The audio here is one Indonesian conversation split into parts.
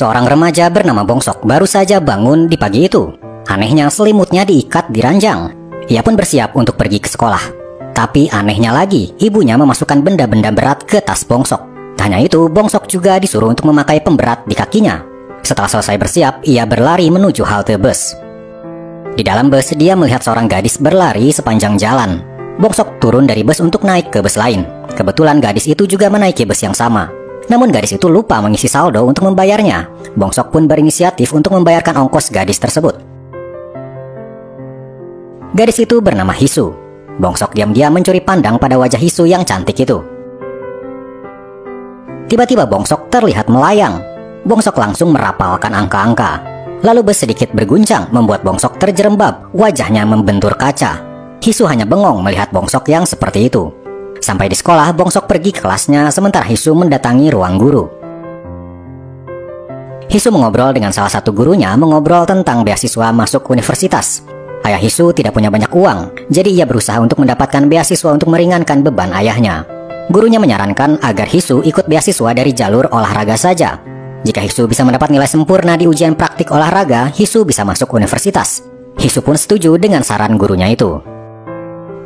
Seorang remaja bernama Bongsok baru saja bangun di pagi itu. Anehnya selimutnya diikat di ranjang. Ia pun bersiap untuk pergi ke sekolah. Tapi anehnya lagi, ibunya memasukkan benda-benda berat ke tas Bongsok. Tak hanya itu, Bongsok juga disuruh untuk memakai pemberat di kakinya. Setelah selesai bersiap, ia berlari menuju halte bus. Di dalam bus, dia melihat seorang gadis berlari sepanjang jalan. Bongsok turun dari bus untuk naik ke bus lain. Kebetulan gadis itu juga menaiki bus yang sama. Namun gadis itu lupa mengisi saldo untuk membayarnya. Bongsok pun berinisiatif untuk membayarkan ongkos gadis tersebut. Gadis itu bernama Hisu. Bongsok diam-diam mencuri pandang pada wajah Hisu yang cantik itu. Tiba-tiba Bongsok terlihat melayang. Bongsok langsung merapalkan angka-angka. Lalu bus sedikit berguncang membuat Bongsok terjerembab, wajahnya membentur kaca. Hisu hanya bengong melihat Bongsok yang seperti itu. Sampai di sekolah, Bongsok pergi ke kelasnya sementara Hisu mendatangi ruang guru. Hisu mengobrol dengan salah satu gurunya, mengobrol tentang beasiswa masuk universitas. Ayah Hisu tidak punya banyak uang, jadi ia berusaha untuk mendapatkan beasiswa untuk meringankan beban ayahnya. Gurunya menyarankan agar Hisu ikut beasiswa dari jalur olahraga saja. Jika Hisu bisa mendapat nilai sempurna di ujian praktik olahraga, Hisu bisa masuk universitas. Hisu pun setuju dengan saran gurunya itu.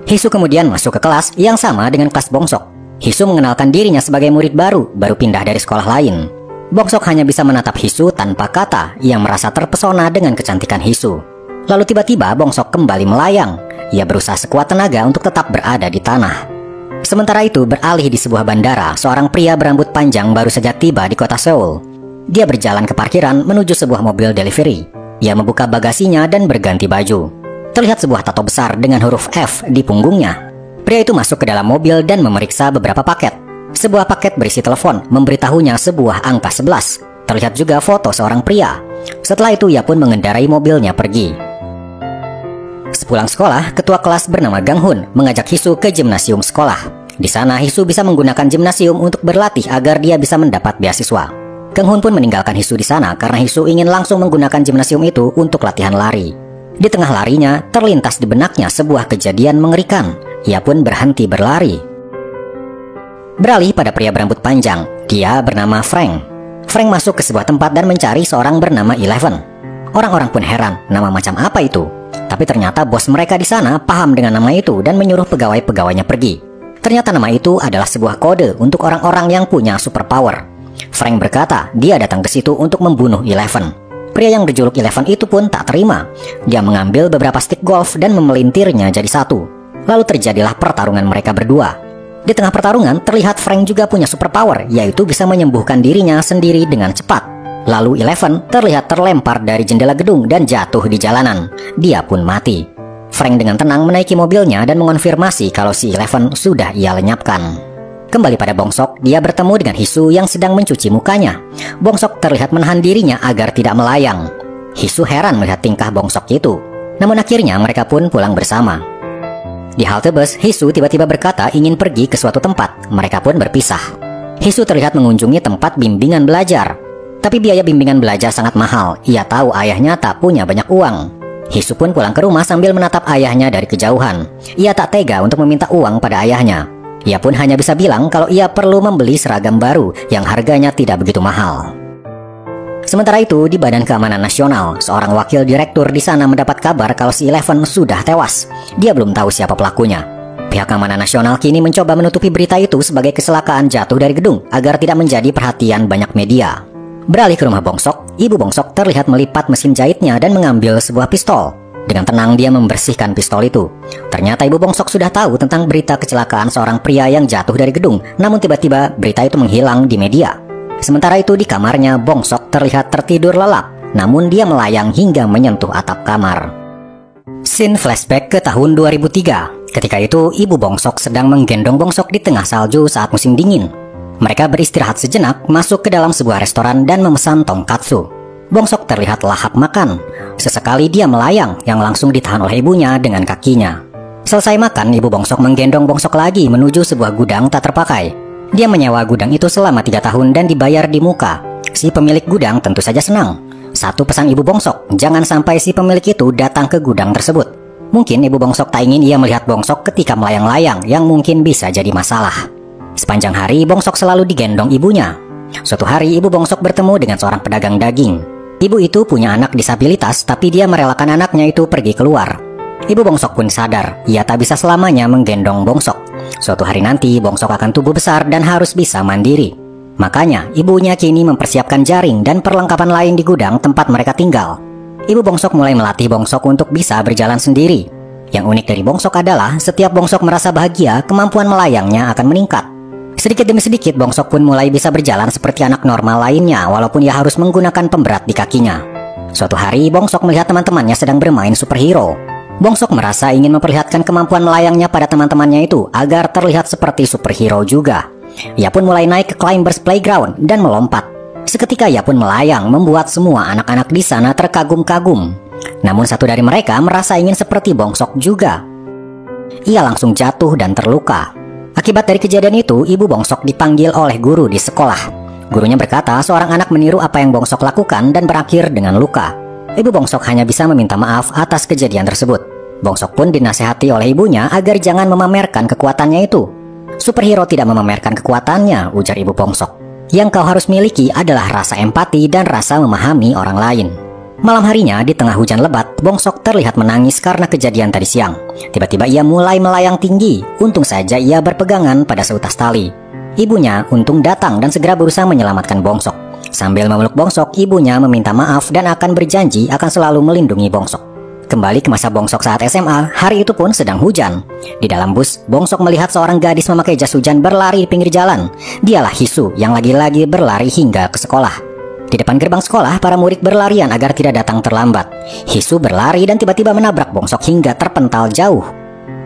Hisu kemudian masuk ke kelas yang sama dengan kelas Bongsok. Hisu mengenalkan dirinya sebagai murid baru pindah dari sekolah lain. Bongsok hanya bisa menatap Hisu tanpa kata, yang merasa terpesona dengan kecantikan Hisu. Lalu tiba-tiba Bongsok kembali melayang. Ia berusaha sekuat tenaga untuk tetap berada di tanah. Sementara itu, beralih di sebuah bandara, seorang pria berambut panjang baru saja tiba di kota Seoul. Dia berjalan ke parkiran menuju sebuah mobil delivery. Ia membuka bagasinya dan berganti baju. Terlihat sebuah tato besar dengan huruf F di punggungnya. Pria itu masuk ke dalam mobil dan memeriksa beberapa paket. Sebuah paket berisi telepon, memberitahunya sebuah angka 11. Terlihat juga foto seorang pria. Setelah itu ia pun mengendarai mobilnya pergi. Sepulang sekolah, ketua kelas bernama Gang Hun mengajak Hisu ke gimnasium sekolah. Di sana Hisu bisa menggunakan gimnasium untuk berlatih agar dia bisa mendapat beasiswa. Gang Hun pun meninggalkan Hisu di sana karena Hisu ingin langsung menggunakan gimnasium itu untuk latihan lari. Di tengah larinya, terlintas di benaknya sebuah kejadian mengerikan. Ia pun berhenti berlari. Beralih pada pria berambut panjang, dia bernama Frank. Frank masuk ke sebuah tempat dan mencari seorang bernama Eleven. Orang-orang pun heran, nama macam apa itu? Tapi ternyata bos mereka di sana paham dengan nama itu dan menyuruh pegawai-pegawainya pergi. Ternyata nama itu adalah sebuah kode untuk orang-orang yang punya superpower. Frank berkata dia datang ke situ untuk membunuh Eleven. Pria yang berjuluk Eleven itu pun tak terima. Dia mengambil beberapa stick golf dan memelintirnya jadi satu. Lalu terjadilah pertarungan mereka berdua. Di tengah pertarungan terlihat Frank juga punya superpower, yaitu bisa menyembuhkan dirinya sendiri dengan cepat. Lalu Eleven terlihat terlempar dari jendela gedung dan jatuh di jalanan. Dia pun mati. Frank dengan tenang menaiki mobilnya dan mengonfirmasi kalau si Eleven sudah ia lenyapkan. Kembali pada Bongsok, dia bertemu dengan Hisu yang sedang mencuci mukanya. Bongsok terlihat menahan dirinya agar tidak melayang. Hisu heran melihat tingkah Bongsok itu. Namun akhirnya mereka pun pulang bersama. Di halte bus, Hisu tiba-tiba berkata ingin pergi ke suatu tempat. Mereka pun berpisah. Hisu terlihat mengunjungi tempat bimbingan belajar. Tapi biaya bimbingan belajar sangat mahal. Ia tahu ayahnya tak punya banyak uang. Hisu pun pulang ke rumah sambil menatap ayahnya dari kejauhan. Ia tak tega untuk meminta uang pada ayahnya. Ia pun hanya bisa bilang kalau ia perlu membeli seragam baru yang harganya tidak begitu mahal. Sementara itu, di Badan Keamanan Nasional, seorang wakil direktur di sana mendapat kabar kalau si Eleven sudah tewas. Dia belum tahu siapa pelakunya. Pihak Keamanan Nasional kini mencoba menutupi berita itu sebagai kecelakaan jatuh dari gedung agar tidak menjadi perhatian banyak media. Beralih ke rumah Bongsok, ibu Bongsok terlihat melipat mesin jahitnya dan mengambil sebuah pistol. Dengan tenang dia membersihkan pistol itu. Ternyata ibu Bongsok sudah tahu tentang berita kecelakaan seorang pria yang jatuh dari gedung. Namun tiba-tiba berita itu menghilang di media. Sementara itu di kamarnya Bongsok terlihat tertidur lelap. Namun dia melayang hingga menyentuh atap kamar. Scene flashback ke tahun 2003. Ketika itu ibu Bongsok sedang menggendong Bongsok di tengah salju saat musim dingin. Mereka beristirahat sejenak, masuk ke dalam sebuah restoran dan memesan tonkatsu. Bongsok terlihat lahap makan. Sesekali dia melayang yang langsung ditahan oleh ibunya dengan kakinya. Selesai makan, ibu Bongsok menggendong Bongsok lagi menuju sebuah gudang tak terpakai. Dia menyewa gudang itu selama 3 tahun dan dibayar di muka. Si pemilik gudang tentu saja senang. Satu pesan ibu Bongsok, jangan sampai si pemilik itu datang ke gudang tersebut. Mungkin ibu Bongsok tak ingin ia melihat Bongsok ketika melayang-layang yang mungkin bisa jadi masalah. Sepanjang hari Bongsok selalu digendong ibunya. Suatu hari ibu Bongsok bertemu dengan seorang pedagang daging. Ibu itu punya anak disabilitas, tapi dia merelakan anaknya itu pergi keluar. Ibu Bongsok pun sadar, ia tak bisa selamanya menggendong Bongsok. Suatu hari nanti Bongsok akan tumbuh besar dan harus bisa mandiri. Makanya ibunya kini mempersiapkan jaring dan perlengkapan lain di gudang tempat mereka tinggal. Ibu Bongsok mulai melatih Bongsok untuk bisa berjalan sendiri. Yang unik dari Bongsok adalah setiap Bongsok merasa bahagia, kemampuan melayangnya akan meningkat. Sedikit demi sedikit Bongsok pun mulai bisa berjalan seperti anak normal lainnya, walaupun ia harus menggunakan pemberat di kakinya. Suatu hari Bongsok melihat teman-temannya sedang bermain superhero. Bongsok merasa ingin memperlihatkan kemampuan melayangnya pada teman-temannya itu agar terlihat seperti superhero juga. Ia pun mulai naik ke Climbers Playground dan melompat. Seketika ia pun melayang, membuat semua anak-anak di sana terkagum-kagum. Namun satu dari mereka merasa ingin seperti Bongsok juga. Ia langsung jatuh dan terluka. Akibat dari kejadian itu, ibu Bongsok dipanggil oleh guru di sekolah. Gurunya berkata seorang anak meniru apa yang Bongsok lakukan dan berakhir dengan luka. Ibu Bongsok hanya bisa meminta maaf atas kejadian tersebut. Bongsok pun dinasehati oleh ibunya agar jangan memamerkan kekuatannya itu. Superhero tidak memamerkan kekuatannya, ujar ibu Bongsok. Yang kau harus miliki adalah rasa empati dan rasa memahami orang lain. Malam harinya, di tengah hujan lebat, Bongsok terlihat menangis karena kejadian tadi siang. Tiba-tiba ia mulai melayang tinggi. Untung saja ia berpegangan pada seutas tali. Ibunya untung datang dan segera berusaha menyelamatkan Bongsok. Sambil memeluk Bongsok, ibunya meminta maaf dan akan berjanji akan selalu melindungi Bongsok. Kembali ke masa Bongsok saat SMA, hari itu pun sedang hujan. Di dalam bus, Bongsok melihat seorang gadis memakai jas hujan berlari di pinggir jalan. Dialah Hisu yang lagi-lagi berlari hingga ke sekolah. Di depan gerbang sekolah, para murid berlarian agar tidak datang terlambat. Hisu berlari dan tiba-tiba menabrak Bongsok hingga terpental jauh.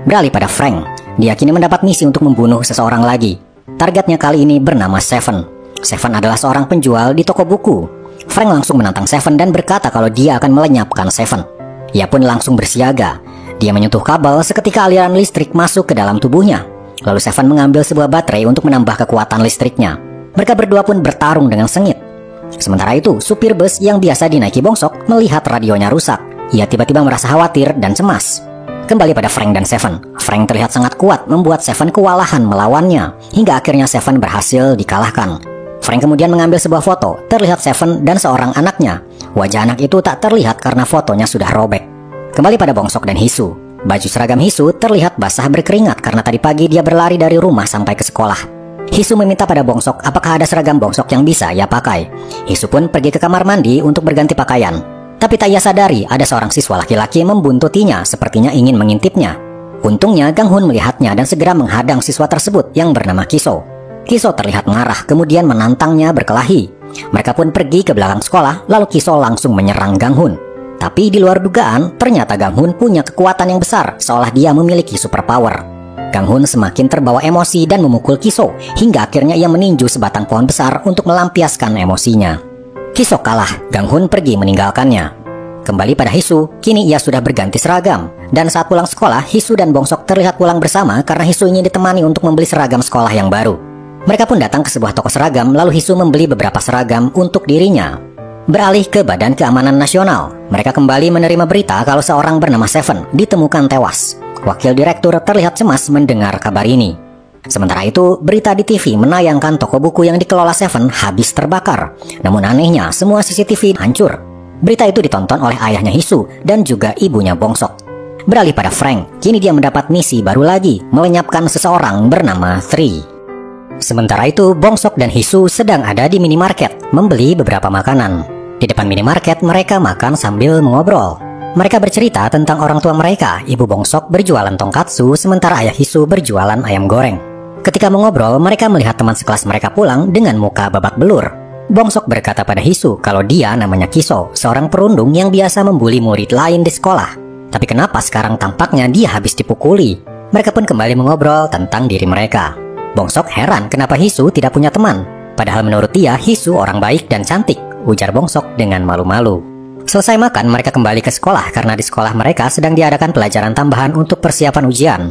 Beralih pada Frank, dia kini mendapat misi untuk membunuh seseorang lagi. Targetnya kali ini bernama Seven. Seven adalah seorang penjual di toko buku. Frank langsung menantang Seven dan berkata kalau dia akan melenyapkan Seven. Ia pun langsung bersiaga. Dia menyentuh kabel seketika aliran listrik masuk ke dalam tubuhnya. Lalu Seven mengambil sebuah baterai untuk menambah kekuatan listriknya. Mereka berdua pun bertarung dengan sengit. Sementara itu, supir bus yang biasa dinaiki Bongsok melihat radionya rusak. Ia tiba-tiba merasa khawatir dan cemas. Kembali pada Frank dan Seven. Frank terlihat sangat kuat, membuat Seven kewalahan melawannya. Hingga akhirnya Seven berhasil dikalahkan. Frank kemudian mengambil sebuah foto. Terlihat Seven dan seorang anaknya. Wajah anak itu tak terlihat karena fotonya sudah robek. Kembali pada Bongsok dan Hisu. Baju seragam Hisu terlihat basah berkeringat karena tadi pagi dia berlari dari rumah sampai ke sekolah. Hisu meminta pada Bongsok apakah ada seragam Bongsok yang bisa ia pakai. Hisu pun pergi ke kamar mandi untuk berganti pakaian. Tapi tak ia sadari ada seorang siswa laki-laki membuntutinya, sepertinya ingin mengintipnya. Untungnya Gang Hun melihatnya dan segera menghadang siswa tersebut yang bernama Kiso. Kiso terlihat marah kemudian menantangnya berkelahi. Mereka pun pergi ke belakang sekolah, lalu Kiso langsung menyerang Gang Hun. Tapi di luar dugaan, ternyata Gang Hun punya kekuatan yang besar, seolah dia memiliki superpower. Gang Hun semakin terbawa emosi dan memukul Kiso, hingga akhirnya ia meninju sebatang pohon besar untuk melampiaskan emosinya. Kiso kalah, Gang Hun pergi meninggalkannya. Kembali pada Hisu, kini ia sudah berganti seragam. Dan saat pulang sekolah, Hisu dan Bongsok terlihat pulang bersama karena Hisu ingin ditemani untuk membeli seragam sekolah yang baru. Mereka pun datang ke sebuah toko seragam, lalu Hisu membeli beberapa seragam untuk dirinya. Beralih ke Badan Keamanan Nasional, mereka kembali menerima berita kalau seorang bernama Seven ditemukan tewas. Wakil direktur terlihat cemas mendengar kabar ini. Sementara itu, berita di TV menayangkan toko buku yang dikelola Seven habis terbakar. Namun anehnya, semua CCTV hancur. Berita itu ditonton oleh ayahnya Hisu dan juga ibunya Bongsok. Beralih pada Frank, kini dia mendapat misi baru lagi, melenyapkan seseorang bernama Three. Sementara itu, Bongsok dan Hisu sedang ada di minimarket, membeli beberapa makanan. Di depan minimarket, mereka makan sambil mengobrol. Mereka bercerita tentang orang tua mereka. Ibu Bongsok berjualan tongkatsu, sementara ayah Hisu berjualan ayam goreng. Ketika mengobrol, mereka melihat teman sekelas mereka pulang dengan muka babak belur. Bongsok berkata pada Hisu kalau dia namanya Kiso, seorang perundung yang biasa membuli murid lain di sekolah. Tapi kenapa sekarang tampaknya dia habis dipukuli? Mereka pun kembali mengobrol tentang diri mereka. Bongsok heran kenapa Hisu tidak punya teman. Padahal menurut dia, Hisu orang baik dan cantik, ujar Bongsok dengan malu-malu. Selesai makan, mereka kembali ke sekolah karena di sekolah mereka sedang diadakan pelajaran tambahan untuk persiapan ujian.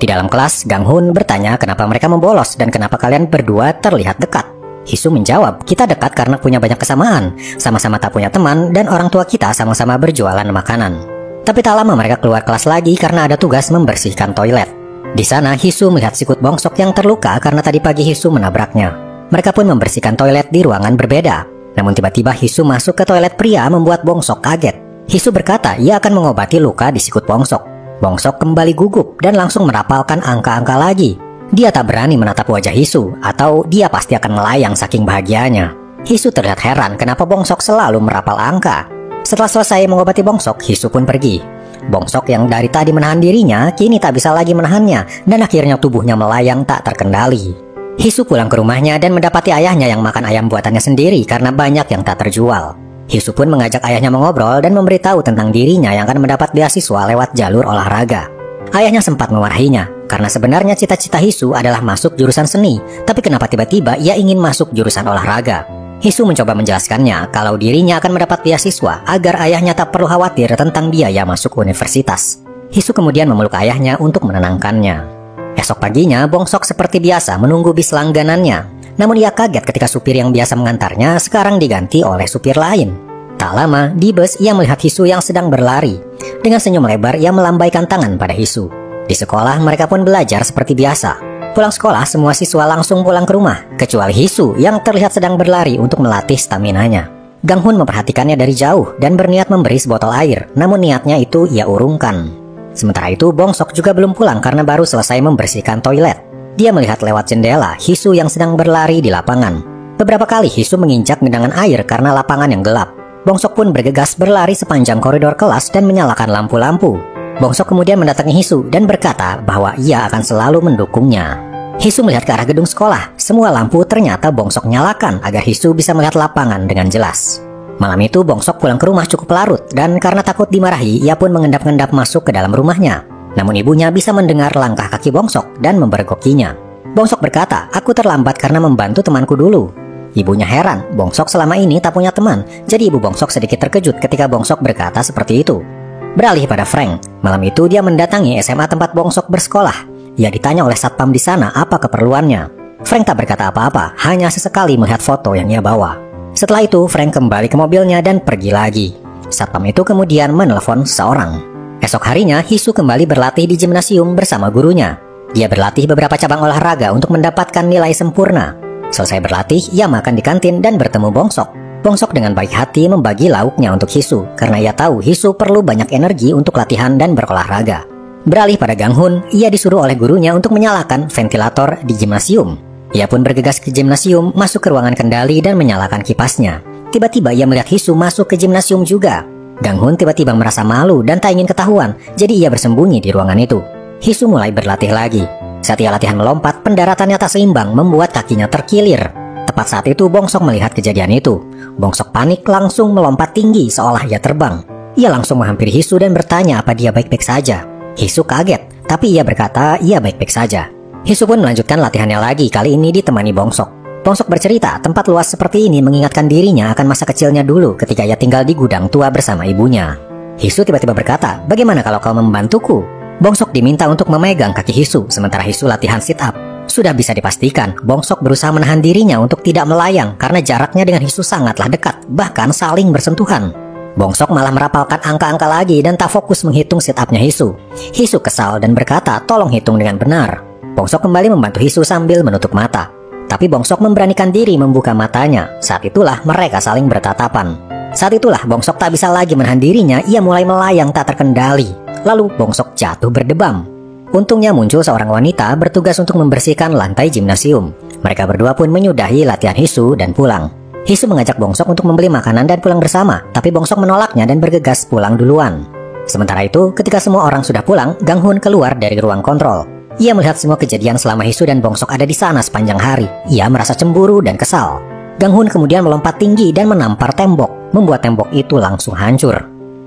Di dalam kelas, Gang Hun bertanya kenapa mereka membolos dan kenapa kalian berdua terlihat dekat. Hisu menjawab, kita dekat karena punya banyak kesamaan, sama-sama tak punya teman dan orang tua kita sama-sama berjualan makanan. Tapi tak lama mereka keluar kelas lagi karena ada tugas membersihkan toilet. Di sana Hisu melihat sikut Bongsok yang terluka karena tadi pagi Hisu menabraknya. Mereka pun membersihkan toilet di ruangan berbeda. Namun tiba-tiba Hisu masuk ke toilet pria membuat Bongsok kaget. Hisu berkata ia akan mengobati luka di sikut Bongsok. Bongsok kembali gugup dan langsung merapalkan angka-angka lagi. Dia tak berani menatap wajah Hisu, atau dia pasti akan melayang saking bahagianya. Hisu terlihat heran kenapa Bongsok selalu merapal angka. Setelah selesai mengobati Bongsok, Hisu pun pergi. Bongsok yang dari tadi menahan dirinya, kini tak bisa lagi menahannya, dan akhirnya tubuhnya melayang tak terkendali. Hisu pulang ke rumahnya dan mendapati ayahnya yang makan ayam buatannya sendiri karena banyak yang tak terjual. Hisu pun mengajak ayahnya mengobrol dan memberitahu tentang dirinya yang akan mendapat beasiswa lewat jalur olahraga. Ayahnya sempat memarahinya, karena sebenarnya cita-cita Hisu adalah masuk jurusan seni, tapi kenapa tiba-tiba ia ingin masuk jurusan olahraga? Hisu mencoba menjelaskannya kalau dirinya akan mendapat beasiswa agar ayahnya tak perlu khawatir tentang biaya masuk universitas. Hisu kemudian memeluk ayahnya untuk menenangkannya. Esok paginya, Bongsok seperti biasa menunggu bis langganannya. Namun ia kaget ketika supir yang biasa mengantarnya sekarang diganti oleh supir lain. Tak lama, di bus ia melihat Hisu yang sedang berlari. Dengan senyum lebar, ia melambaikan tangan pada Hisu. Di sekolah, mereka pun belajar seperti biasa. Pulang sekolah, semua siswa langsung pulang ke rumah, kecuali Hisu yang terlihat sedang berlari untuk melatih staminanya. Ganghun memperhatikannya dari jauh dan berniat memberi sebotol air, namun niatnya itu ia urungkan. Sementara itu, Bongsok juga belum pulang karena baru selesai membersihkan toilet. Dia melihat lewat jendela Hisu yang sedang berlari di lapangan. Beberapa kali Hisu menginjak genangan air karena lapangan yang gelap. Bongsok pun bergegas berlari sepanjang koridor kelas dan menyalakan lampu-lampu. Bongsok kemudian mendatangi Hisu dan berkata bahwa ia akan selalu mendukungnya. Hisu melihat ke arah gedung sekolah. Semua lampu ternyata Bongsok nyalakan agar Hisu bisa melihat lapangan dengan jelas. Malam itu Bongsok pulang ke rumah cukup larut dan karena takut dimarahi, ia pun mengendap-endap masuk ke dalam rumahnya. Namun ibunya bisa mendengar langkah kaki Bongsok dan membergokinya. Bongsok berkata, "Aku terlambat karena membantu temanku dulu." Ibunya heran, Bongsok selama ini tak punya teman, jadi ibu Bongsok sedikit terkejut ketika Bongsok berkata seperti itu. Beralih pada Frank, malam itu dia mendatangi SMA tempat Bongsok bersekolah. Ia ditanya oleh satpam di sana apa keperluannya. Frank tak berkata apa-apa, hanya sesekali melihat foto yang ia bawa. Setelah itu, Frank kembali ke mobilnya dan pergi lagi. Satpam itu kemudian menelepon seseorang. Esok harinya, Hisu kembali berlatih di gimnasium bersama gurunya. Dia berlatih beberapa cabang olahraga untuk mendapatkan nilai sempurna. Selesai berlatih, ia makan di kantin dan bertemu Bongsok. Bongsok dengan baik hati membagi lauknya untuk Hisu, karena ia tahu Hisu perlu banyak energi untuk latihan dan berolahraga. Beralih pada Ganghun, ia disuruh oleh gurunya untuk menyalakan ventilator di gimnasium. Ia pun bergegas ke gimnasium, masuk ke ruangan kendali dan menyalakan kipasnya. Tiba-tiba ia melihat Hisu masuk ke gimnasium juga. Ganghun tiba-tiba merasa malu dan tak ingin ketahuan, jadi ia bersembunyi di ruangan itu. Hisu mulai berlatih lagi. Saat ia latihan melompat, pendaratannya tak seimbang membuat kakinya terkilir. Tepat saat itu Bongsok melihat kejadian itu. Bongsok panik langsung melompat tinggi seolah ia terbang. Ia langsung menghampiri Hisu dan bertanya apa dia baik-baik saja. Hisu kaget, tapi ia berkata ia baik-baik saja. Hisu pun melanjutkan latihannya lagi, kali ini ditemani Bongsok. Bongsok bercerita tempat luas seperti ini mengingatkan dirinya akan masa kecilnya dulu ketika ia tinggal di gudang tua bersama ibunya. Hisu tiba-tiba berkata, "Bagaimana kalau kau membantuku?" Bongsok diminta untuk memegang kaki Hisu, sementara Hisu latihan sit-up. Sudah bisa dipastikan, Bongsok berusaha menahan dirinya untuk tidak melayang karena jaraknya dengan Hisu sangatlah dekat, bahkan saling bersentuhan. Bongsok malah merapalkan angka-angka lagi dan tak fokus menghitung sit-upnya Hisu. Hisu kesal dan berkata, "Tolong hitung dengan benar." Bongsok kembali membantu Hisu sambil menutup mata. Tapi Bongsok memberanikan diri membuka matanya. Saat itulah mereka saling bertatapan. Saat itulah Bongsok tak bisa lagi menahan dirinya, ia mulai melayang tak terkendali. Lalu Bongsok jatuh berdebam. Untungnya muncul seorang wanita bertugas untuk membersihkan lantai gimnasium. Mereka berdua pun menyudahi latihan Hisu dan pulang. Hisu mengajak Bongsok untuk membeli makanan dan pulang bersama, tapi Bongsok menolaknya dan bergegas pulang duluan. Sementara itu, ketika semua orang sudah pulang, Ganghun keluar dari ruang kontrol. Ia melihat semua kejadian selama Hisu dan Bongsok ada di sana sepanjang hari. Ia merasa cemburu dan kesal. Ganghun kemudian melompat tinggi dan menampar tembok, membuat tembok itu langsung hancur.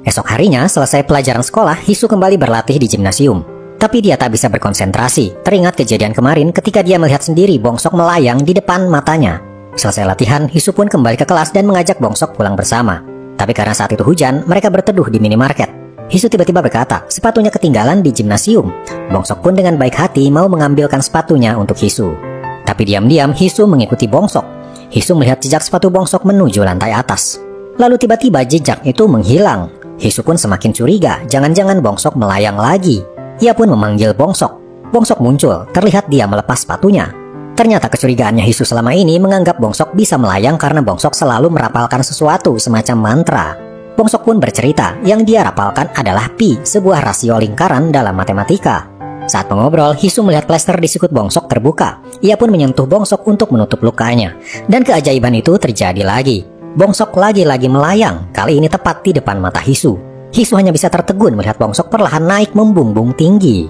Esok harinya, selesai pelajaran sekolah, Hisu kembali berlatih di gimnasium. Tapi dia tak bisa berkonsentrasi, teringat kejadian kemarin ketika dia melihat sendiri Bongsok melayang di depan matanya. Selesai latihan, Hisu pun kembali ke kelas dan mengajak Bongsok pulang bersama. Tapi karena saat itu hujan, mereka berteduh di minimarket. Hisu tiba-tiba berkata, sepatunya ketinggalan di gimnasium. Bongsok pun dengan baik hati mau mengambilkan sepatunya untuk Hisu. Tapi diam-diam Hisu mengikuti Bongsok. Hisu melihat jejak sepatu Bongsok menuju lantai atas. Lalu tiba-tiba jejak itu menghilang. Hisu pun semakin curiga, jangan-jangan Bongsok melayang lagi. Ia pun memanggil Bongsok. Bongsok muncul, terlihat dia melepas sepatunya. Ternyata kecurigaannya Hisu selama ini menganggap Bongsok bisa melayang karena Bongsok selalu merapalkan sesuatu semacam mantra. Bongsok pun bercerita yang dia rapalkan adalah pi, sebuah rasio lingkaran dalam matematika. Saat mengobrol, Hisu melihat plester di sikut Bongsok terbuka. Ia pun menyentuh Bongsok untuk menutup lukanya. Dan keajaiban itu terjadi lagi. Bongsok lagi-lagi melayang, kali ini tepat di depan mata Hisu. Hisu hanya bisa tertegun melihat Bongsok perlahan naik membumbung tinggi.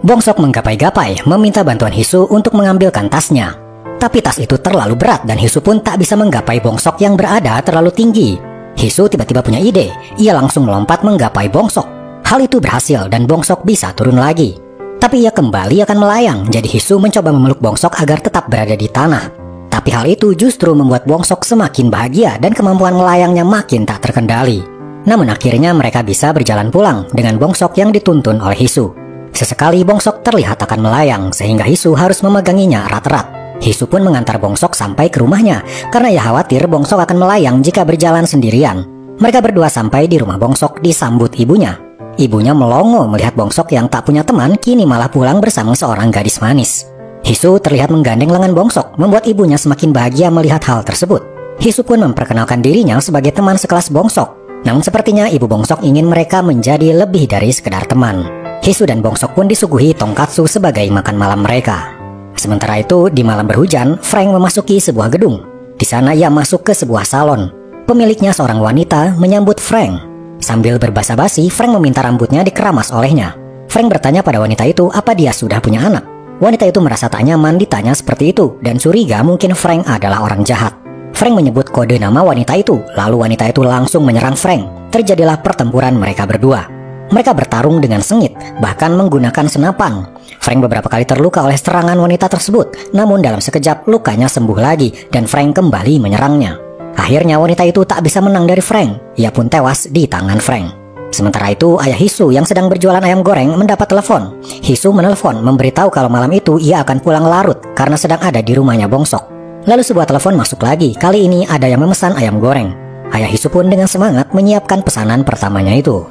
Bongsok menggapai-gapai meminta bantuan Hisu untuk mengambilkan tasnya. Tapi tas itu terlalu berat dan Hisu pun tak bisa menggapai Bongsok yang berada terlalu tinggi. Hisu tiba-tiba punya ide, ia langsung melompat menggapai Bongsok. Hal itu berhasil dan Bongsok bisa turun lagi. Tapi ia kembali akan melayang, jadi Hisu mencoba memeluk Bongsok agar tetap berada di tanah. Tapi hal itu justru membuat Bongsok semakin bahagia dan kemampuan melayangnya makin tak terkendali. Namun akhirnya mereka bisa berjalan pulang dengan Bongsok yang dituntun oleh Hisu. Sesekali Bongsok terlihat akan melayang sehingga Hisu harus memeganginya erat-erat. Hisu pun mengantar Bongsok sampai ke rumahnya karena ia khawatir Bongsok akan melayang jika berjalan sendirian. Mereka berdua sampai di rumah Bongsok disambut ibunya. Ibunya melongo melihat Bongsok yang tak punya teman kini malah pulang bersama seorang gadis manis. Hisu terlihat menggandeng lengan Bongsok, membuat ibunya semakin bahagia melihat hal tersebut. Hisu pun memperkenalkan dirinya sebagai teman sekelas Bongsok. Namun sepertinya ibu Bongsok ingin mereka menjadi lebih dari sekedar teman. Hisu dan Bongsok pun disuguhi tongkatsu sebagai makan malam mereka. Sementara itu, di malam berhujan, Frank memasuki sebuah gedung. Di sana ia masuk ke sebuah salon. Pemiliknya seorang wanita menyambut Frank. Sambil berbasa-basi, Frank meminta rambutnya dikeramas olehnya. Frank bertanya pada wanita itu apa dia sudah punya anak. Wanita itu merasa tak nyaman ditanya seperti itu dan curiga mungkin Frank adalah orang jahat. Frank menyebut kode nama wanita itu, lalu wanita itu langsung menyerang Frank. Terjadilah pertempuran mereka berdua. Mereka bertarung dengan sengit, bahkan menggunakan senapan. Frank beberapa kali terluka oleh serangan wanita tersebut, namun dalam sekejap lukanya sembuh lagi dan Frank kembali menyerangnya. Akhirnya wanita itu tak bisa menang dari Frank, ia pun tewas di tangan Frank. Sementara itu ayah Hisu yang sedang berjualan ayam goreng mendapat telepon. Hisu menelpon memberitahu kalau malam itu ia akan pulang larut karena sedang ada di rumahnya Bongsok. Lalu sebuah telepon masuk lagi, kali ini ada yang memesan ayam goreng. Ayah Hisu pun dengan semangat menyiapkan pesanan pertamanya itu.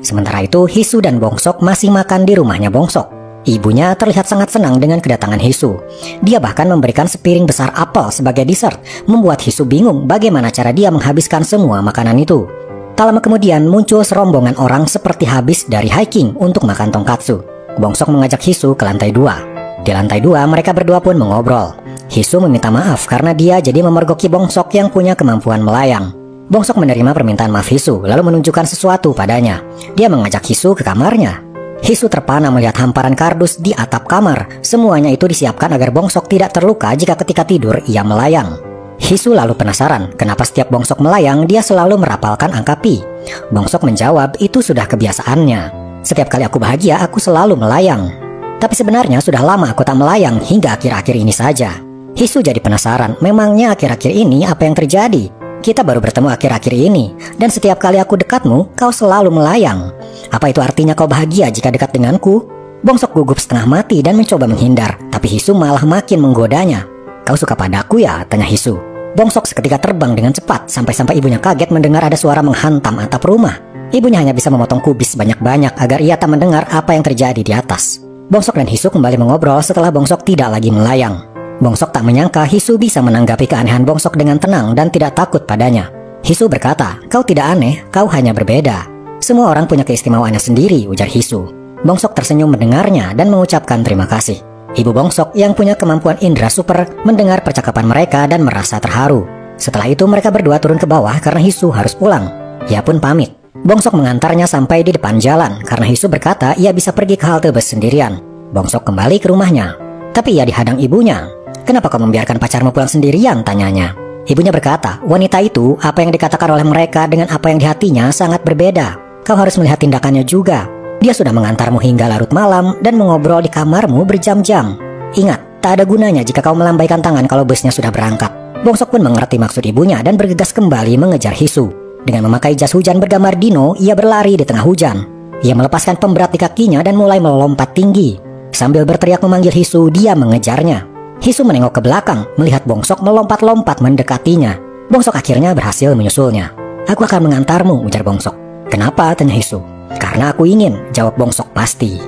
Sementara itu Hisu dan Bongsok masih makan di rumahnya Bongsok. Ibunya terlihat sangat senang dengan kedatangan Hisu. Dia bahkan memberikan sepiring besar apel sebagai dessert, membuat Hisu bingung bagaimana cara dia menghabiskan semua makanan itu. Tak lama kemudian muncul serombongan orang seperti habis dari hiking untuk makan tongkatsu. Bongsok mengajak Hisu ke lantai 2. Di lantai 2 mereka berdua pun mengobrol. Hisu meminta maaf karena dia jadi memergoki Bongsok yang punya kemampuan melayang. Bongsok menerima permintaan maaf Hisu lalu menunjukkan sesuatu padanya. Dia mengajak Hisu ke kamarnya. Hisu terpana melihat hamparan kardus di atap kamar. Semuanya itu disiapkan agar Bongsok tidak terluka jika ketika tidur ia melayang. Hisu lalu penasaran kenapa setiap Bongsok melayang dia selalu merapalkan angka pi. Bongsok menjawab itu sudah kebiasaannya. Setiap kali aku bahagia aku selalu melayang. Tapi sebenarnya sudah lama aku tak melayang hingga akhir-akhir ini saja. Hisu jadi penasaran, memangnya akhir-akhir ini apa yang terjadi? Kita baru bertemu akhir-akhir ini, dan setiap kali aku dekatmu, kau selalu melayang. Apa itu artinya kau bahagia jika dekat denganku? Bongsok gugup setengah mati dan mencoba menghindar, tapi Hisu malah makin menggodanya. Kau suka padaku ya? Tanya Hisu. Bongsok seketika terbang dengan cepat, sampai-sampai ibunya kaget mendengar ada suara menghantam atap rumah. Ibunya hanya bisa memotong kubis banyak-banyak agar ia tak mendengar apa yang terjadi di atas. Bongsok dan Hisu kembali mengobrol setelah Bongsok tidak lagi melayang. Bongsok tak menyangka Hisu bisa menanggapi keanehan Bongsok dengan tenang dan tidak takut padanya. Hisu berkata, kau tidak aneh, kau hanya berbeda. Semua orang punya keistimewaannya sendiri, ujar Hisu. Bongsok tersenyum mendengarnya dan mengucapkan terima kasih. Ibu Bongsok yang punya kemampuan indera super mendengar percakapan mereka dan merasa terharu. Setelah itu mereka berdua turun ke bawah karena Hisu harus pulang. Ia pun pamit. Bongsok mengantarnya sampai di depan jalan karena Hisu berkata ia bisa pergi ke halte bus sendirian. Bongsok kembali ke rumahnya. Tapi ia dihadang ibunya. Kenapa kau membiarkan pacarmu pulang sendirian? Tanyanya. Ibunya berkata, wanita itu apa yang dikatakan oleh mereka dengan apa yang di hatinya sangat berbeda. Kau harus melihat tindakannya juga. Dia sudah mengantarmu hingga larut malam dan mengobrol di kamarmu berjam-jam. Ingat, tak ada gunanya jika kau melambaikan tangan kalau busnya sudah berangkat. Bongsok pun mengerti maksud ibunya dan bergegas kembali mengejar Hisu. Dengan memakai jas hujan bergambar dino, ia berlari di tengah hujan. Ia melepaskan pemberat di kakinya dan mulai melompat tinggi. Sambil berteriak memanggil Hisu, dia mengejarnya. Hisu menengok ke belakang, melihat Bongsok melompat-lompat mendekatinya. Bongsok akhirnya berhasil menyusulnya. Aku akan mengantarmu, ujar Bongsok. Kenapa? Tanya Hisu. Karena aku ingin, jawab Bongsok pasti.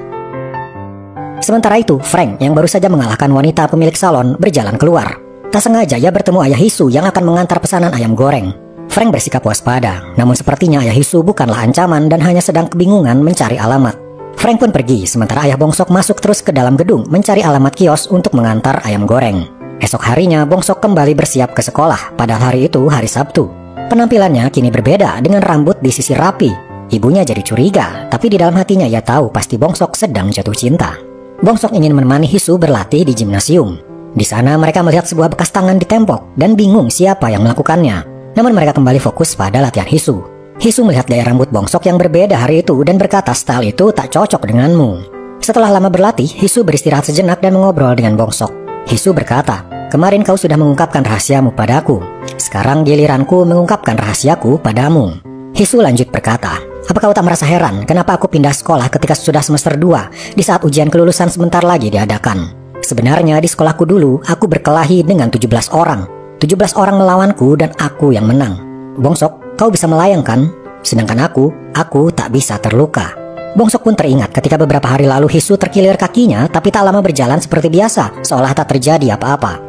Sementara itu, Frank yang baru saja mengalahkan wanita pemilik salon berjalan keluar. Tak sengaja ia bertemu ayah Hisu yang akan mengantar pesanan ayam goreng. Frank bersikap waspada, namun sepertinya ayah Hisu bukanlah ancaman dan hanya sedang kebingungan mencari alamat. Frank pun pergi, sementara ayah Bongsok masuk terus ke dalam gedung mencari alamat kios untuk mengantar ayam goreng. Esok harinya, Bongsok kembali bersiap ke sekolah, padahal hari itu hari Sabtu. Penampilannya kini berbeda dengan rambut disisir rapi. Ibunya jadi curiga, tapi di dalam hatinya ia tahu pasti Bongsok sedang jatuh cinta. Bongsok ingin menemani Hisu berlatih di gimnasium. Di sana mereka melihat sebuah bekas tangan di tembok dan bingung siapa yang melakukannya. Namun mereka kembali fokus pada latihan Hisu. Hisu melihat gaya rambut Bongsok yang berbeda hari itu dan berkata style itu tak cocok denganmu. Setelah lama berlatih, Hisu beristirahat sejenak dan mengobrol dengan Bongsok. Hisu berkata, "Kemarin kau sudah mengungkapkan rahasiamu padaku. Sekarang giliranku mengungkapkan rahasiaku padamu." Hisu lanjut berkata, "Apa kau tak merasa heran kenapa aku pindah sekolah ketika sudah semester 2 di saat ujian kelulusan sebentar lagi diadakan? Sebenarnya di sekolahku dulu aku berkelahi dengan 17 orang. 17 orang melawanku dan aku yang menang. Bongsok, kau bisa melayang kan? Sedangkan aku tak bisa terluka." Bongsok pun teringat ketika beberapa hari lalu Hisu terkilir kakinya tapi tak lama berjalan seperti biasa seolah tak terjadi apa-apa.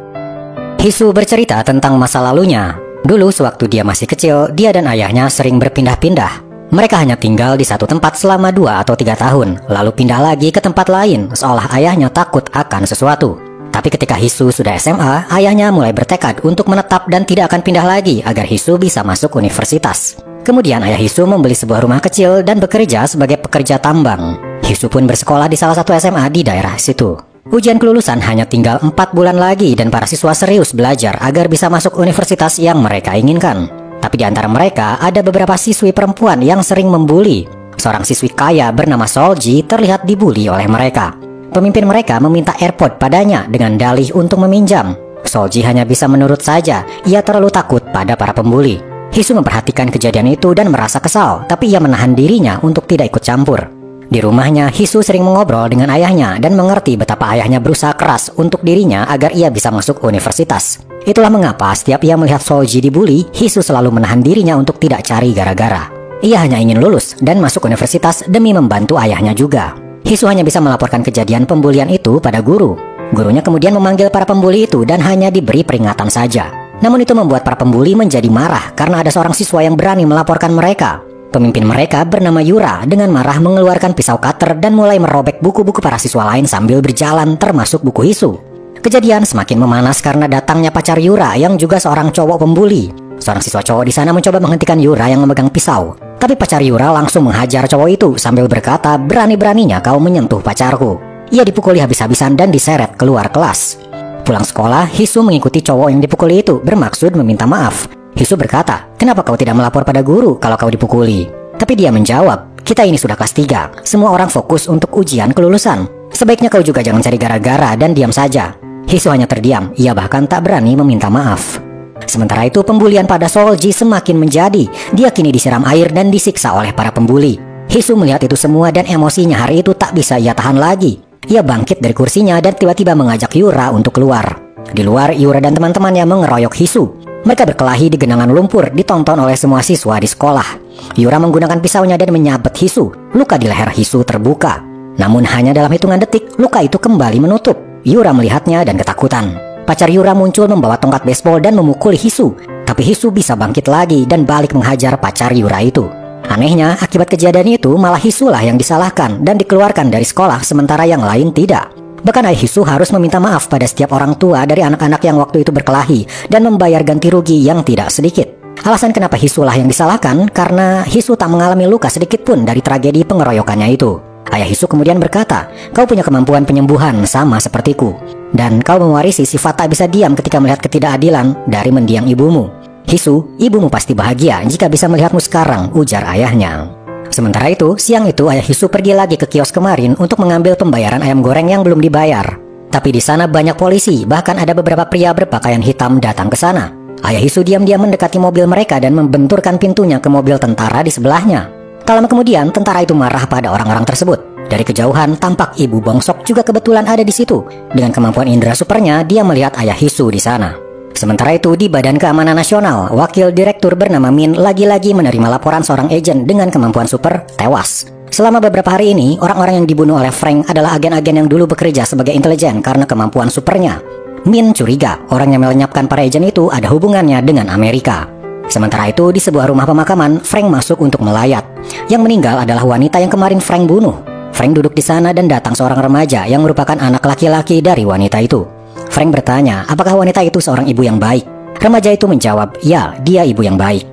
Hisu bercerita tentang masa lalunya. Dulu sewaktu dia masih kecil, dia dan ayahnya sering berpindah-pindah. Mereka hanya tinggal di satu tempat selama 2 atau 3 tahun, lalu pindah lagi ke tempat lain seolah ayahnya takut akan sesuatu. Tapi ketika Hisu sudah SMA, ayahnya mulai bertekad untuk menetap dan tidak akan pindah lagi agar Hisu bisa masuk universitas. Kemudian ayah Hisu membeli sebuah rumah kecil dan bekerja sebagai pekerja tambang. Hisu pun bersekolah di salah satu SMA di daerah situ. Ujian kelulusan hanya tinggal 4 bulan lagi dan para siswa serius belajar agar bisa masuk universitas yang mereka inginkan. Tapi di antara mereka ada beberapa siswi perempuan yang sering membuli. Seorang siswi kaya bernama Solji terlihat dibuli oleh mereka. Pemimpin mereka meminta AirPod padanya dengan dalih untuk meminjam. Solji hanya bisa menurut saja, ia terlalu takut pada para pembuli. Hisu memperhatikan kejadian itu dan merasa kesal, tapi ia menahan dirinya untuk tidak ikut campur. Di rumahnya, Hisu sering mengobrol dengan ayahnya dan mengerti betapa ayahnya berusaha keras untuk dirinya agar ia bisa masuk universitas. Itulah mengapa setiap ia melihat Solji dibully, Hisu selalu menahan dirinya untuk tidak cari gara-gara. Ia hanya ingin lulus dan masuk universitas demi membantu ayahnya juga. Hisu hanya bisa melaporkan kejadian pembulian itu pada guru. Gurunya kemudian memanggil para pembuli itu dan hanya diberi peringatan saja. Namun itu membuat para pembuli menjadi marah karena ada seorang siswa yang berani melaporkan mereka. Pemimpin mereka bernama Yura dengan marah mengeluarkan pisau cutter dan mulai merobek buku-buku para siswa lain sambil berjalan termasuk buku Hisu. Kejadian semakin memanas karena datangnya pacar Yura yang juga seorang cowok pembuli. Seorang siswa cowok di sana mencoba menghentikan Yura yang memegang pisau. Tapi pacar Yura langsung menghajar cowok itu sambil berkata, "Berani-beraninya kau menyentuh pacarku." Ia dipukuli habis-habisan dan diseret keluar kelas. Pulang sekolah, Hisu mengikuti cowok yang dipukuli itu bermaksud meminta maaf. Hisu berkata, "Kenapa kau tidak melapor pada guru kalau kau dipukuli?" Tapi dia menjawab, "Kita ini sudah kelas 3. Semua orang fokus untuk ujian kelulusan. Sebaiknya kau juga jangan cari gara-gara dan diam saja." Hisu hanya terdiam, ia bahkan tak berani meminta maaf. Sementara itu pembulian pada Solji semakin menjadi. Dia kini disiram air dan disiksa oleh para pembuli. Hisu melihat itu semua dan emosinya hari itu tak bisa ia tahan lagi. Ia bangkit dari kursinya dan tiba-tiba mengajak Yura untuk keluar. Di luar, Yura dan teman-temannya mengeroyok Hisu. Mereka berkelahi di genangan lumpur ditonton oleh semua siswa di sekolah. Yura menggunakan pisaunya dan menyabet Hisu. Luka di leher Hisu terbuka. Namun hanya dalam hitungan detik, luka itu kembali menutup. Yura melihatnya dan ketakutan. Pacar Yura muncul membawa tongkat baseball dan memukuli Hisu. Tapi Hisu bisa bangkit lagi dan balik menghajar pacar Yura itu. Anehnya, akibat kejadian itu malah Hisu lah yang disalahkan dan dikeluarkan dari sekolah sementara yang lain tidak. Bahkan ayah Hisu harus meminta maaf pada setiap orang tua dari anak-anak yang waktu itu berkelahi dan membayar ganti rugi yang tidak sedikit. Alasan kenapa Hisu lah yang disalahkan karena Hisu tak mengalami luka sedikit pun dari tragedi pengeroyokannya itu. Ayah Hisu kemudian berkata, "Kau punya kemampuan penyembuhan sama sepertiku. Dan kau mewarisi sifat tak bisa diam ketika melihat ketidakadilan dari mendiang ibumu. Hisu, ibumu pasti bahagia jika bisa melihatmu sekarang," ujar ayahnya. Sementara itu, siang itu ayah Hisu pergi lagi ke kios kemarin untuk mengambil pembayaran ayam goreng yang belum dibayar. Tapi di sana banyak polisi, bahkan ada beberapa pria berpakaian hitam datang ke sana. Ayah Hisu diam-diam mendekati mobil mereka dan membenturkan pintunya ke mobil tentara di sebelahnya. Tak lama kemudian, tentara itu marah pada orang-orang tersebut. Dari kejauhan, tampak ibu Bongsok juga kebetulan ada di situ. Dengan kemampuan indera supernya, dia melihat ayah Hisu di sana. Sementara itu di Badan Keamanan Nasional, wakil direktur bernama Min lagi-lagi menerima laporan seorang agen dengan kemampuan super tewas. Selama beberapa hari ini, orang-orang yang dibunuh oleh Frank adalah agen-agen yang dulu bekerja sebagai intelijen karena kemampuan supernya. Min curiga orang yang melenyapkan para agen itu ada hubungannya dengan Amerika. Sementara itu, di sebuah rumah pemakaman, Frank masuk untuk melayat. Yang meninggal adalah wanita yang kemarin Frank bunuh. Frank duduk di sana dan datang seorang remaja yang merupakan anak laki-laki dari wanita itu. Frank bertanya, apakah wanita itu seorang ibu yang baik? Remaja itu menjawab, ya, dia ibu yang baik.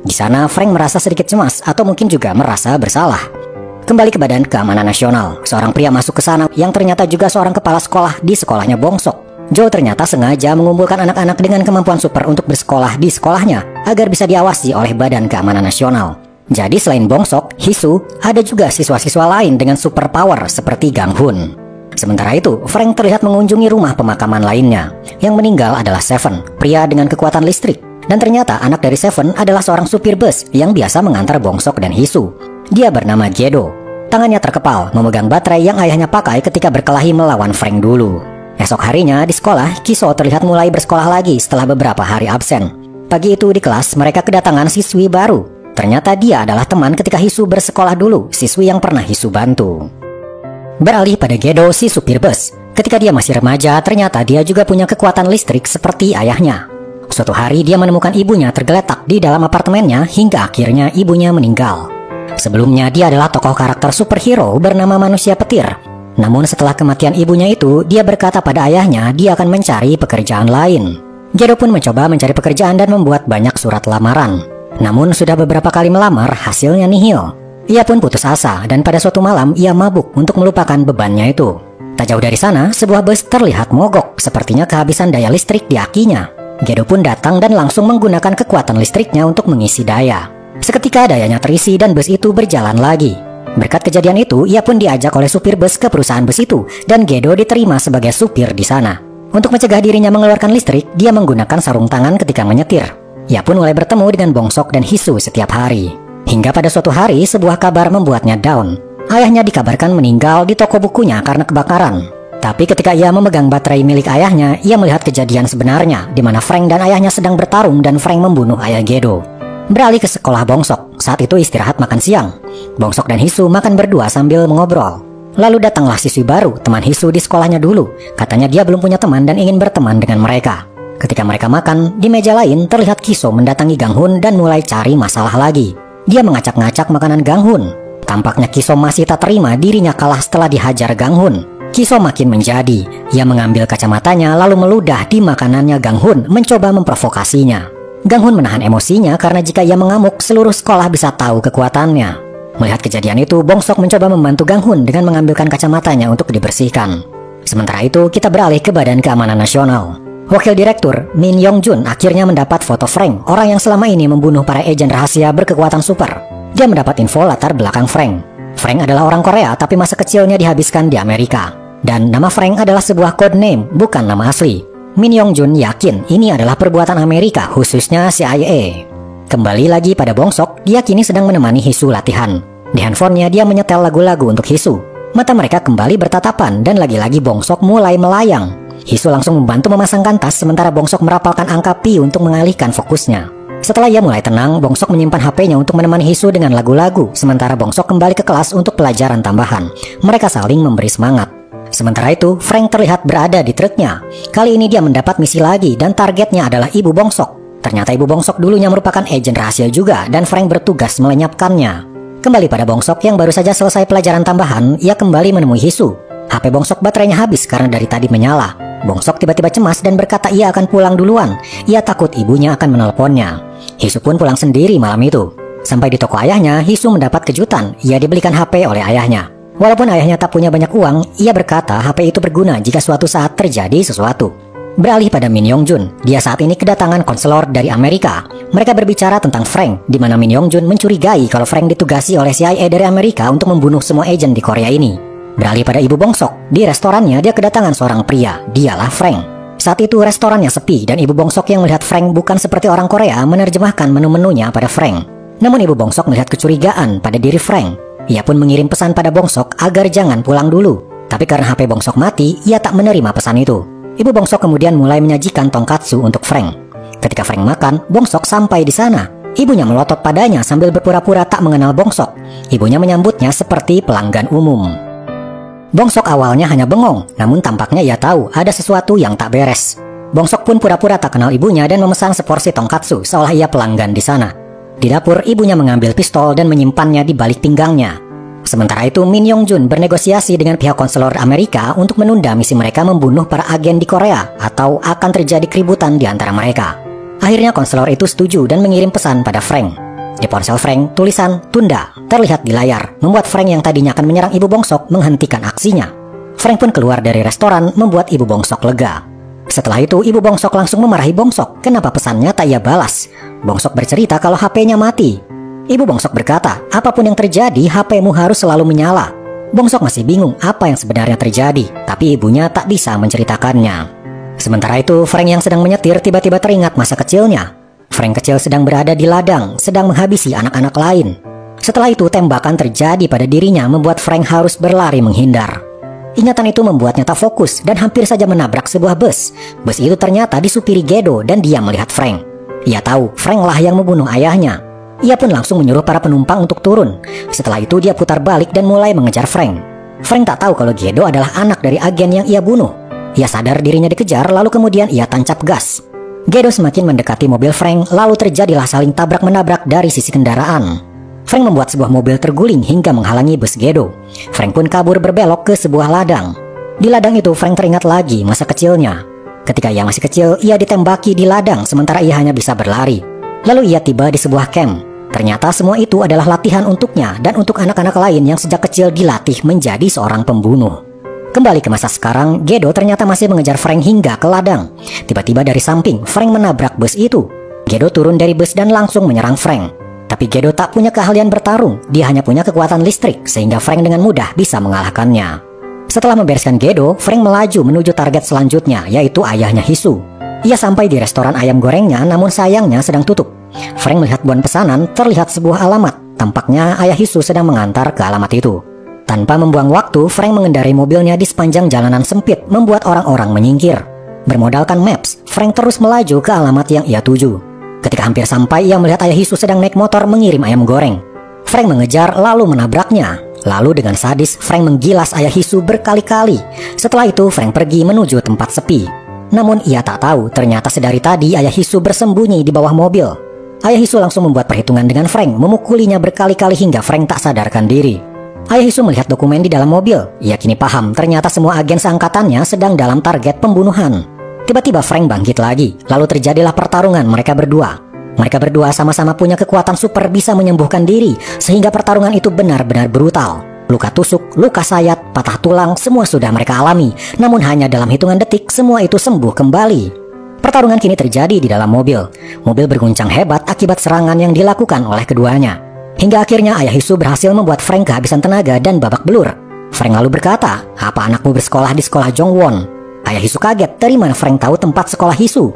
Di sana, Frank merasa sedikit cemas atau mungkin juga merasa bersalah. Kembali ke Badan Keamanan Nasional, seorang pria masuk ke sana yang ternyata juga seorang kepala sekolah di sekolahnya Bongsok. Joe ternyata sengaja mengumpulkan anak-anak dengan kemampuan super untuk bersekolah di sekolahnya agar bisa diawasi oleh Badan Keamanan Nasional. Jadi selain Bongsok, Hisu, ada juga siswa-siswa lain dengan super power seperti Gang Hun. Sementara itu, Frank terlihat mengunjungi rumah pemakaman lainnya. Yang meninggal adalah Seven, pria dengan kekuatan listrik. Dan ternyata anak dari Seven adalah seorang supir bus yang biasa mengantar Bongsok dan Hisu. Dia bernama Gedo. Tangannya terkepal, memegang baterai yang ayahnya pakai ketika berkelahi melawan Frank dulu. Esok harinya di sekolah, Kiso terlihat mulai bersekolah lagi setelah beberapa hari absen. Pagi itu di kelas, mereka kedatangan siswi baru. Ternyata dia adalah teman ketika Hisu bersekolah dulu, siswi yang pernah Hisu bantu. Beralih pada Gedo, si supir bus. Ketika dia masih remaja, ternyata dia juga punya kekuatan listrik seperti ayahnya. Suatu hari dia menemukan ibunya tergeletak di dalam apartemennya hingga akhirnya ibunya meninggal. Sebelumnya dia adalah tokoh karakter superhero bernama Manusia Petir. Namun setelah kematian ibunya itu, dia berkata pada ayahnya dia akan mencari pekerjaan lain. Gedo pun mencoba mencari pekerjaan dan membuat banyak surat lamaran. Namun sudah beberapa kali melamar, hasilnya nihil. Ia pun putus asa dan pada suatu malam ia mabuk untuk melupakan bebannya itu. Tak jauh dari sana, sebuah bus terlihat mogok, sepertinya kehabisan daya listrik di akinya. Gedo pun datang dan langsung menggunakan kekuatan listriknya untuk mengisi daya. Seketika dayanya terisi dan bus itu berjalan lagi. Berkat kejadian itu, ia pun diajak oleh supir bus ke perusahaan bus itu dan Gedo diterima sebagai supir di sana. Untuk mencegah dirinya mengeluarkan listrik, dia menggunakan sarung tangan ketika menyetir. Ia pun mulai bertemu dengan Bongsok dan Hisu setiap hari. Hingga pada suatu hari, sebuah kabar membuatnya down. Ayahnya dikabarkan meninggal di toko bukunya karena kebakaran. Tapi ketika ia memegang baterai milik ayahnya, ia melihat kejadian sebenarnya, di mana Frank dan ayahnya sedang bertarung dan Frank membunuh ayah Gedo. Beralih ke sekolah Bongsok, saat itu istirahat makan siang. Bongsok dan Hisu makan berdua sambil mengobrol. Lalu datanglah siswi baru, teman Hisu di sekolahnya dulu. Katanya dia belum punya teman dan ingin berteman dengan mereka. Ketika mereka makan, di meja lain terlihat Kiso mendatangi Gang Hun dan mulai cari masalah lagi. Dia mengacak-ngacak makanan Gang Hun. Tampaknya Kiso masih tak terima dirinya kalah setelah dihajar Gang Hun. Kiso makin menjadi. Ia mengambil kacamatanya lalu meludah di makanannya Gang Hun, mencoba memprovokasinya. Gang Hun menahan emosinya karena jika ia mengamuk, seluruh sekolah bisa tahu kekuatannya. Melihat kejadian itu, Bongsok mencoba membantu Gang Hun dengan mengambilkan kacamatanya untuk dibersihkan. Sementara itu, kita beralih ke Badan Keamanan Nasional. Wakil Direktur Min Yong Jun akhirnya mendapat foto Frank, orang yang selama ini membunuh para agen rahasia berkekuatan super. Dia mendapat info latar belakang Frank. Frank adalah orang Korea tapi masa kecilnya dihabiskan di Amerika. Dan nama Frank adalah sebuah code name, bukan nama asli. Min Yong Jun yakin ini adalah perbuatan Amerika, khususnya CIA. Kembali lagi pada Bongsok, dia kini sedang menemani Hisu latihan. Di handphonenya dia menyetel lagu-lagu untuk Hisu. Mata mereka kembali bertatapan dan lagi-lagi Bongsok mulai melayang. Hisu langsung membantu memasangkan tas sementara Bongsok merapalkan angka pi untuk mengalihkan fokusnya. Setelah ia mulai tenang, Bongsok menyimpan HP-nya untuk menemani Hisu dengan lagu-lagu, sementara Bongsok kembali ke kelas untuk pelajaran tambahan. Mereka saling memberi semangat. Sementara itu, Frank terlihat berada di truknya. Kali ini dia mendapat misi lagi dan targetnya adalah ibu Bongsok. Ternyata ibu Bongsok dulunya merupakan agen rahasia juga dan Frank bertugas melenyapkannya. Kembali pada Bongsok yang baru saja selesai pelajaran tambahan, ia kembali menemui Hisu. HP Bongsok baterainya habis karena dari tadi menyala. Bongsok tiba-tiba cemas dan berkata ia akan pulang duluan. Ia takut ibunya akan menelponnya. Hisu pun pulang sendiri malam itu. Sampai di toko ayahnya, Hisu mendapat kejutan. Ia dibelikan HP oleh ayahnya. Walaupun ayahnya tak punya banyak uang, ia berkata HP itu berguna jika suatu saat terjadi sesuatu. Beralih pada Min Yong Jun, dia saat ini kedatangan konselor dari Amerika. Mereka berbicara tentang Frank, di mana Min Yong Jun mencurigai kalau Frank ditugasi oleh CIA dari Amerika untuk membunuh semua agen di Korea ini. Beralih pada ibu Bongsok, di restorannya dia kedatangan seorang pria, dialah Frank. Saat itu restorannya sepi dan ibu Bongsok yang melihat Frank bukan seperti orang Korea menerjemahkan menu-menunya pada Frank. Namun ibu Bongsok melihat kecurigaan pada diri Frank. Ia pun mengirim pesan pada Bongsok agar jangan pulang dulu. Tapi karena HP Bongsok mati, ia tak menerima pesan itu. Ibu Bongsok kemudian mulai menyajikan tongkatsu untuk Frank. Ketika Frank makan, Bongsok sampai di sana. Ibunya melotot padanya sambil berpura-pura tak mengenal Bongsok. Ibunya menyambutnya seperti pelanggan umum. Bongsok awalnya hanya bengong, namun tampaknya ia tahu ada sesuatu yang tak beres. Bongsok pun pura-pura tak kenal ibunya dan memesan seporsi tonkatsu seolah ia pelanggan di sana. Di dapur, ibunya mengambil pistol dan menyimpannya di balik pinggangnya. Sementara itu, Min Yong-jun bernegosiasi dengan pihak konselor Amerika untuk menunda misi mereka membunuh para agen di Korea atau akan terjadi keributan di antara mereka. Akhirnya konselor itu setuju dan mengirim pesan pada Frank. Di ponsel Frank, tulisan "Tunda" terlihat di layar, membuat Frank yang tadinya akan menyerang ibu Bongsok menghentikan aksinya. Frank pun keluar dari restoran, membuat ibu Bongsok lega. Setelah itu, ibu Bongsok langsung memarahi Bongsok kenapa pesannya tak ia balas. Bongsok bercerita kalau HP-nya mati. Ibu Bongsok berkata, apapun yang terjadi, HP-mu harus selalu menyala. Bongsok masih bingung apa yang sebenarnya terjadi, tapi ibunya tak bisa menceritakannya. Sementara itu, Frank yang sedang menyetir tiba-tiba teringat masa kecilnya. Frank kecil sedang berada di ladang, sedang menghabisi anak-anak lain. Setelah itu, tembakan terjadi pada dirinya membuat Frank harus berlari menghindar. Ingatan itu membuatnya tak fokus dan hampir saja menabrak sebuah bus. Bus itu ternyata disupiri Gedo dan dia melihat Frank. Ia tahu Frank lah yang membunuh ayahnya. Ia pun langsung menyuruh para penumpang untuk turun. Setelah itu dia putar balik dan mulai mengejar Frank. Frank tak tahu kalau Gedo adalah anak dari agen yang ia bunuh. Ia sadar dirinya dikejar lalu kemudian ia tancap gas. Gedo semakin mendekati mobil Frank lalu terjadilah saling tabrak-menabrak dari sisi kendaraan. Frank membuat sebuah mobil terguling hingga menghalangi bus Gedo. Frank pun kabur berbelok ke sebuah ladang. Di ladang itu Frank teringat lagi masa kecilnya. Ketika ia masih kecil, ia ditembaki di ladang sementara ia hanya bisa berlari. Lalu ia tiba di sebuah camp. Ternyata semua itu adalah latihan untuknya dan untuk anak-anak lain yang sejak kecil dilatih menjadi seorang pembunuh. Kembali ke masa sekarang, Gedo ternyata masih mengejar Frank hingga ke ladang. Tiba-tiba dari samping, Frank menabrak bus itu. Gedo turun dari bus dan langsung menyerang Frank. Tapi Gedo tak punya keahlian bertarung, dia hanya punya kekuatan listrik sehingga Frank dengan mudah bisa mengalahkannya. Setelah membereskan Gedo, Frank melaju menuju target selanjutnya, yaitu ayahnya Hisu. Ia sampai di restoran ayam gorengnya namun sayangnya sedang tutup. Frank melihat buan pesanan, terlihat sebuah alamat. Tampaknya ayah Hisu sedang mengantar ke alamat itu. Tanpa membuang waktu, Frank mengendarai mobilnya di sepanjang jalanan sempit, membuat orang-orang menyingkir. Bermodalkan maps, Frank terus melaju ke alamat yang ia tuju. Ketika hampir sampai, ia melihat ayah Hisu sedang naik motor mengirim ayam goreng. Frank mengejar lalu menabraknya. Lalu dengan sadis, Frank menggilas ayah Hisu berkali-kali. Setelah itu, Frank pergi menuju tempat sepi. Namun ia tak tahu, ternyata sedari tadi ayah Hisu bersembunyi di bawah mobil. Ayah Hisu langsung membuat perhitungan dengan Frank, memukulinya berkali-kali hingga Frank tak sadarkan diri. Ayah Hisu melihat dokumen di dalam mobil. Ia kini paham, ternyata semua agen seangkatannya sedang dalam target pembunuhan. Tiba-tiba Frank bangkit lagi, lalu terjadilah pertarungan mereka berdua. Mereka berdua sama-sama punya kekuatan super bisa menyembuhkan diri, sehingga pertarungan itu benar-benar brutal. Luka tusuk, luka sayat, patah tulang, semua sudah mereka alami. Namun hanya dalam hitungan detik, semua itu sembuh kembali. Pertarungan kini terjadi di dalam mobil. Mobil berguncang hebat akibat serangan yang dilakukan oleh keduanya. Hingga akhirnya ayah Hisu berhasil membuat Frank kehabisan tenaga dan babak belur. Frank lalu berkata, "Apa anakmu bersekolah di sekolah Jongwon?" Ayah Hisu kaget, dari mana Frank tahu tempat sekolah Hisu?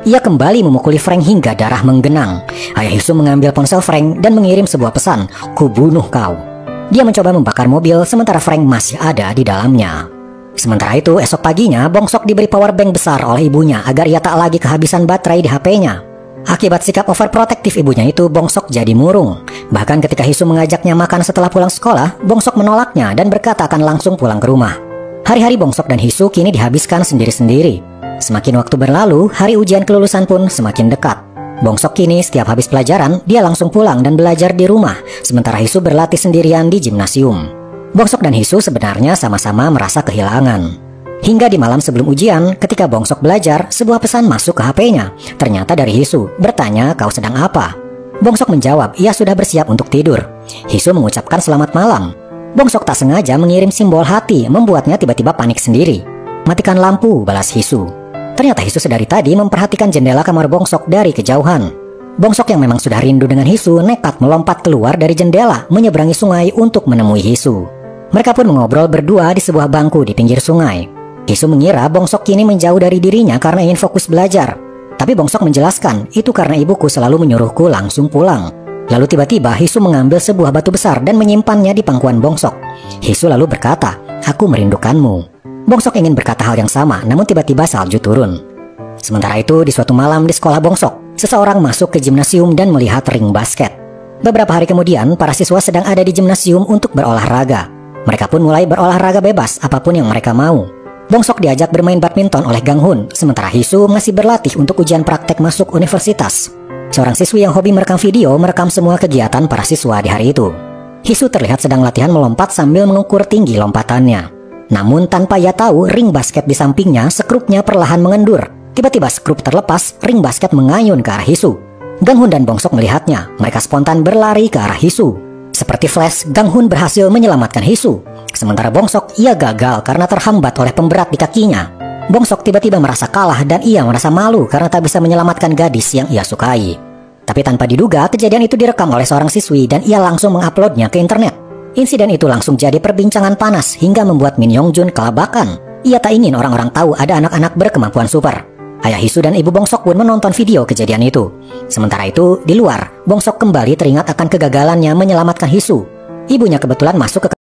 Ia kembali memukuli Frank hingga darah menggenang. Ayah Hisu mengambil ponsel Frank dan mengirim sebuah pesan, "Kubunuh kau." Dia mencoba membakar mobil sementara Frank masih ada di dalamnya. Sementara itu, esok paginya, Bongsok diberi power bank besar oleh ibunya agar ia tak lagi kehabisan baterai di HP-nya. Akibat sikap overprotektif ibunya itu, Bongsok jadi murung. Bahkan ketika Hisu mengajaknya makan setelah pulang sekolah, Bongsok menolaknya dan berkata akan langsung pulang ke rumah. Hari-hari Bongsok dan Hisu kini dihabiskan sendiri-sendiri. Semakin waktu berlalu, hari ujian kelulusan pun semakin dekat. Bongsok kini setiap habis pelajaran, dia langsung pulang dan belajar di rumah, sementara Hisu berlatih sendirian di gimnasium. Bongsok dan Hisu sebenarnya sama-sama merasa kehilangan. Hingga di malam sebelum ujian, ketika Bongsok belajar, sebuah pesan masuk ke HP-nya. Ternyata dari Hisu, bertanya, "Kau sedang apa?" Bongsok menjawab, ia sudah bersiap untuk tidur. Hisu mengucapkan selamat malam. Bongsok tak sengaja mengirim simbol hati, membuatnya tiba-tiba panik sendiri. "Matikan lampu," balas Hisu. Ternyata Hisu sedari tadi memperhatikan jendela kamar Bongsok dari kejauhan. Bongsok yang memang sudah rindu dengan Hisu nekat melompat keluar dari jendela, menyeberangi sungai untuk menemui Hisu. Mereka pun mengobrol berdua di sebuah bangku di pinggir sungai. Hisu mengira Bongsok kini menjauh dari dirinya karena ingin fokus belajar. Tapi Bongsok menjelaskan, itu karena ibuku selalu menyuruhku langsung pulang. Lalu tiba-tiba Hisu mengambil sebuah batu besar dan menyimpannya di pangkuan Bongsok. Hisu lalu berkata, "Aku merindukanmu." Bongsok ingin berkata hal yang sama, namun tiba-tiba salju turun. Sementara itu, di suatu malam di sekolah Bongsok, Seseorang masuk ke gimnasium dan melihat ring basket. Beberapa hari kemudian, para siswa sedang ada di gimnasium untuk berolahraga. Mereka pun mulai berolahraga bebas apapun yang mereka mau. Bongsok diajak bermain badminton oleh Gang Hun, sementara Hisu masih berlatih untuk ujian praktek masuk universitas. Seorang siswi yang hobi merekam video merekam semua kegiatan para siswa di hari itu. Hisu terlihat sedang latihan melompat sambil mengukur tinggi lompatannya. Namun tanpa ia tahu, ring basket di sampingnya sekrupnya perlahan mengendur. Tiba-tiba skrup terlepas, ring basket mengayun ke arah Hisu. Gang Hun dan Bongsok melihatnya, mereka spontan berlari ke arah Hisu. Seperti flash, Gang Hun berhasil menyelamatkan Hisu. Sementara Bongsok, ia gagal karena terhambat oleh pemberat di kakinya. Bongsok tiba-tiba merasa kalah dan ia merasa malu karena tak bisa menyelamatkan gadis yang ia sukai. Tapi tanpa diduga, kejadian itu direkam oleh seorang siswi dan ia langsung menguploadnya ke internet. Insiden itu langsung jadi perbincangan panas hingga membuat Min Yong Jun kelabakan. Ia tak ingin orang-orang tahu ada anak-anak berkemampuan super. Ayah Hisu dan ibu Bongsok pun menonton video kejadian itu. Sementara itu, di luar, Bongsok kembali teringat akan kegagalannya menyelamatkan Hisu. Ibunya kebetulan masuk ke